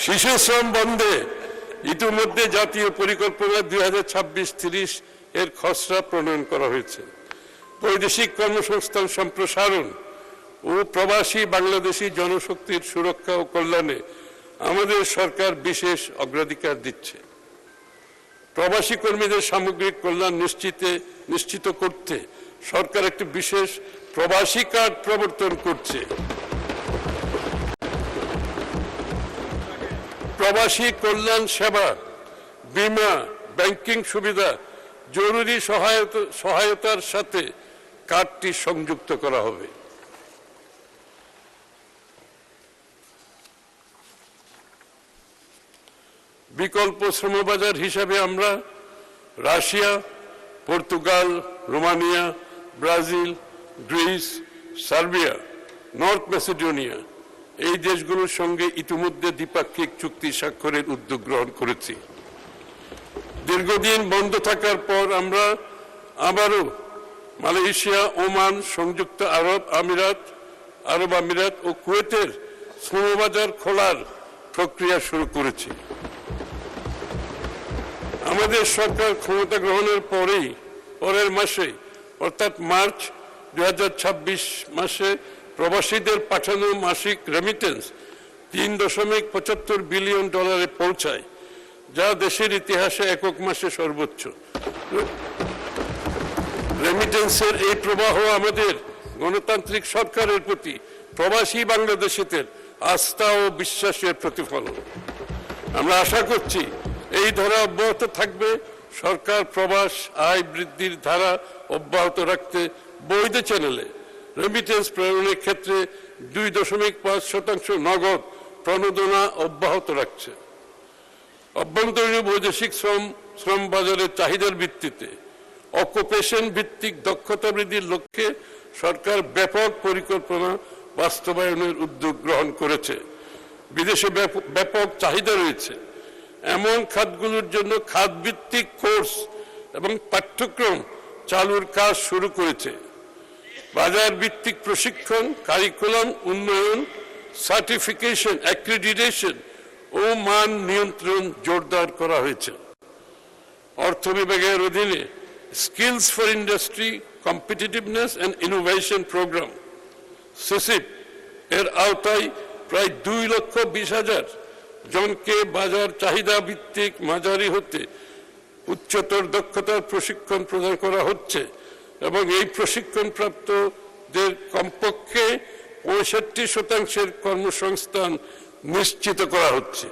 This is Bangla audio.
শিশু শ্রম বন্ধে ইতিমধ্যে জাতীয় পরিকল্পনা 2026-30 এর খসড়া প্রণয়ন করা হয়েছে। বৈদেশিক কর্মসংস্থান সম্প্রসারণ ও প্রবাসী বাংলাদেশী জনশক্তির সুরক্ষা ও কল্যাণে আমাদের সরকার বিশেষ অগ্রাধিকার দিচ্ছে। প্রবাসী কর্মীদের সামগ্রিক কল্যাণ নিশ্চিত করতে সরকার একটি বিশেষ প্রবাসী কার্ড প্রবর্তন করছে। প্রবাসী কল্যাণ সেবা, বীমা, ব্যাংকিং সুবিধা, জরুরি সহায়তার সাথে কার্ডটি সংযুক্ত করা হবে। বিকল্প শ্রমবাজার হিসাবে আমরা Russia, Portugal, Romania, Brazil, Greece, Serbia, north Macedonia এই দেশগুলোর সঙ্গে ইতিমধ্যে দ্বিপাক্ষিক চুক্তি স্বাক্ষরের উদ্যোগ গ্রহণ করেছি। দীর্ঘদিন বন্ধ থাকার পর আমরা আবারও মালয়েশিয়া, ওমান, সংযুক্ত আরব আমিরাত ও কুয়েতের শ্রমবাজার খোলার প্রক্রিয়া শুরু করেছি। আমাদের সরকার ক্ষমতা গ্রহণের পরের মাসে অর্থাৎ মার্চ 2026 মাসে প্রবাসীদের পাঠানো মাসিক রেমিটেন্স $3.75 বিলিয়ন পৌঁছায়, যা দেশের ইতিহাসে একক মাসে সর্বোচ্চ। রেমিটেন্সের এই প্রবাহ আমাদের গণতান্ত্রিক সরকারের প্রতি প্রবাসী বাংলাদেশিদের আস্থা ও বিশ্বাসের প্রতিফলন। আমরা আশা করছি এই ধারা অব্যাহত থাকবে। সরকার প্রবাস আয় বৃদ্ধির ধারা অব্যাহত রাখতে বৈধ চ্যানেলে রেমিটেন্স প্রেরণের ক্ষেত্রে 2.5% নগদ প্রণোদনা অব্যাহত রাখছে। অভ্যন্তরীণ বৈদেশিক শ্রম বাজারের চাহিদার ভিত্তিতে অকুপেশন ভিত্তিক দক্ষতা বৃদ্ধির লক্ষ্যে সরকার ব্যাপক পরিকল্পনা বাস্তবায়নের উদ্যোগ গ্রহণ করেছে। বিদেশে ব্যাপক চাহিদা রয়েছে এমন খাতগুলোর জন্য খাতভিত্তিক কোর্স এবং পাঠ্যক্রম চালুর কাজ শুরু করেছে। বাজার ভিত্তিক প্রশিক্ষণ, কারিকুলাম উন্নয়ন, সার্টিফিকেশন, অ্যাক্রিডিটেশন ও মান নিয়ন্ত্রণ জোরদার করা হয়েছে। অর্থ বিভাগের অধীনে skills for industry, competitiveness and innovation programme সিসিপ এর আওতায় প্রায় 2,20,000 জনকে বাজার চাহিদা ভিত্তিক মাঝারি হতে উচ্চতর দক্ষতার প্রশিক্ষণ প্রদান করা হচ্ছে এবং এই প্রশিক্ষণপ্রাপ্তদের কমপক্ষে 65% কর্মসংস্থান নিশ্চিত করা হচ্ছে।